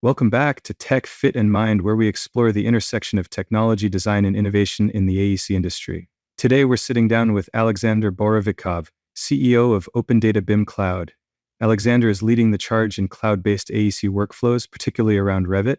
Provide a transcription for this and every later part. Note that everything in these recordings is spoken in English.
Welcome back to Tech Fit and Mind, where we explore the intersection of technology, design, and innovation in the AEC industry. Today, we're sitting down with Alexander Borovikov, CEO of OpenDataBIM Cloud. Alexander is leading the charge in cloud-based AEC workflows, particularly around Revit,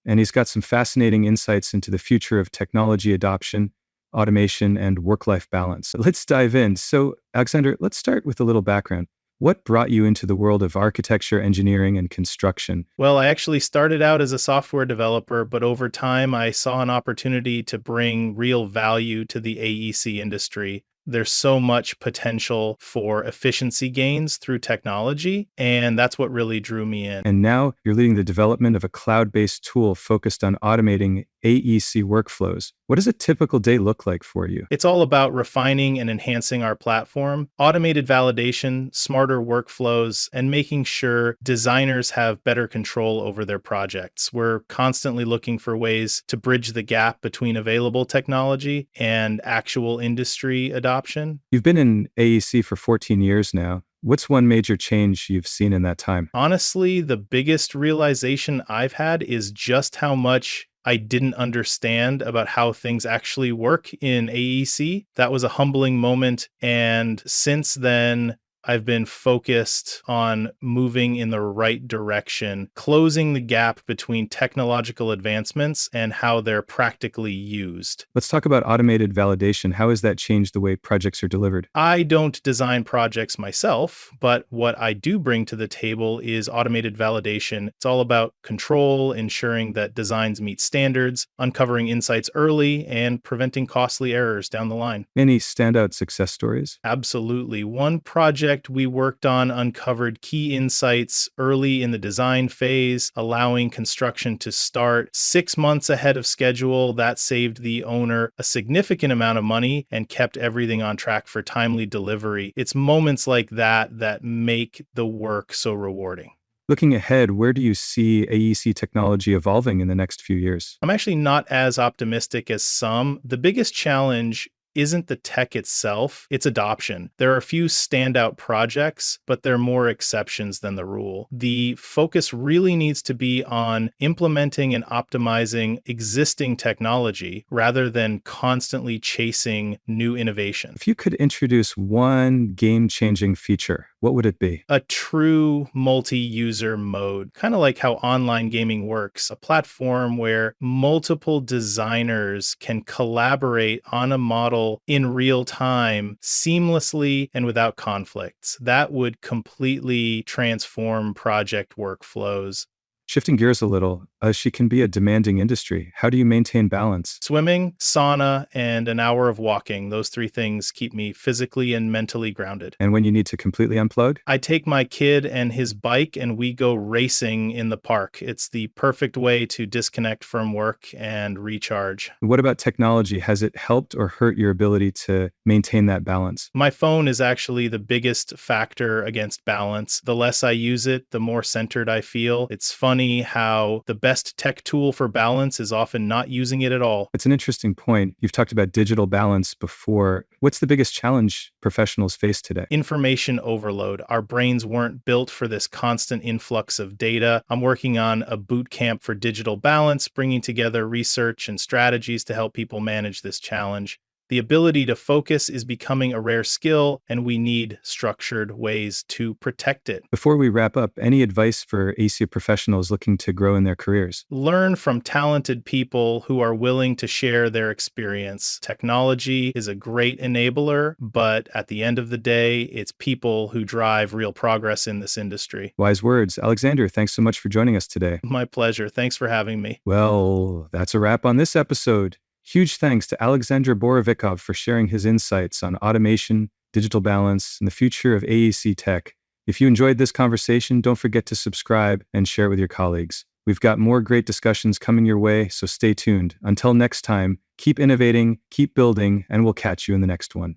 and he's got some fascinating insights into the future of technology adoption, automation, and work-life balance. Let's dive in. So, Alexander, let's start with a little background. What brought you into the world of architecture, engineering, and construction? Well, I actually started out as a software developer, but over time I saw an opportunity to bring real value to the AEC industry. There's so much potential for efficiency gains through technology, and that's what really drew me in. And now you're leading the development of a cloud-based tool focused on automating AEC workflows. What does a typical day look like for you? It's all about refining and enhancing our platform, automated validation, smarter workflows, and making sure designers have better control over their projects. We're constantly looking for ways to bridge the gap between available technology and actual industry adoption. You've been in AEC for 14 years now. What's one major change you've seen in that time? Honestly, the biggest realization I've had is just how much I didn't understand about how things actually work in AEC. That was a humbling moment. And since then, I've been focused on moving in the right direction, closing the gap between technological advancements and how they're practically used. Let's talk about automated validation. How has that changed the way projects are delivered? I don't design projects myself, but what I do bring to the table is automated validation. It's all about control, ensuring that designs meet standards, uncovering insights early, and preventing costly errors down the line. Any standout success stories? Absolutely. One project we worked on uncovered key insights early in the design phase, allowing construction to start 6 months ahead of schedule. That saved the owner a significant amount of money and kept everything on track for timely delivery. It's moments like that that make the work so rewarding. Looking ahead, where do you see AEC technology evolving in the next few years? I'm actually not as optimistic as some. The biggest challenge isn't the tech itself, it's adoption. There are a few standout projects, but they're more exceptions than the rule. The focus really needs to be on implementing and optimizing existing technology rather than constantly chasing new innovation. If you could introduce one game-changing feature, what would it be? A true multi-user mode, kind of like how online gaming works, a platform where multiple designers can collaborate on a model in real time, seamlessly and without conflicts. That would completely transform project workflows. Shifting gears a little, she can be a demanding industry. How do you maintain balance? Swimming, sauna, and an hour of walking. Those three things keep me physically and mentally grounded. And when you need to completely unplug? I take my kid and his bike and we go racing in the park. It's the perfect way to disconnect from work and recharge. What about technology? Has it helped or hurt your ability to maintain that balance? My phone is actually the biggest factor against balance. The less I use it, the more centered I feel. It's funny how the best tech tool for balance is often not using it at all. It's an interesting point. You've talked about digital balance before. What's the biggest challenge professionals face today? Information overload. Our brains weren't built for this constant influx of data. I'm working on a boot camp for digital balance, bringing together research and strategies to help people manage this challenge. The ability to focus is becoming a rare skill, and we need structured ways to protect it. Before we wrap up, any advice for AEC professionals looking to grow in their careers? Learn from talented people who are willing to share their experience. Technology is a great enabler, but at the end of the day, it's people who drive real progress in this industry. Wise words. Alexander, thanks so much for joining us today. My pleasure. Thanks for having me. Well, that's a wrap on this episode. Huge thanks to Alexander Borovikov for sharing his insights on automation, digital balance, and the future of AEC tech. If you enjoyed this conversation, don't forget to subscribe and share it with your colleagues. We've got more great discussions coming your way, so stay tuned. Until next time, keep innovating, keep building, and we'll catch you in the next one.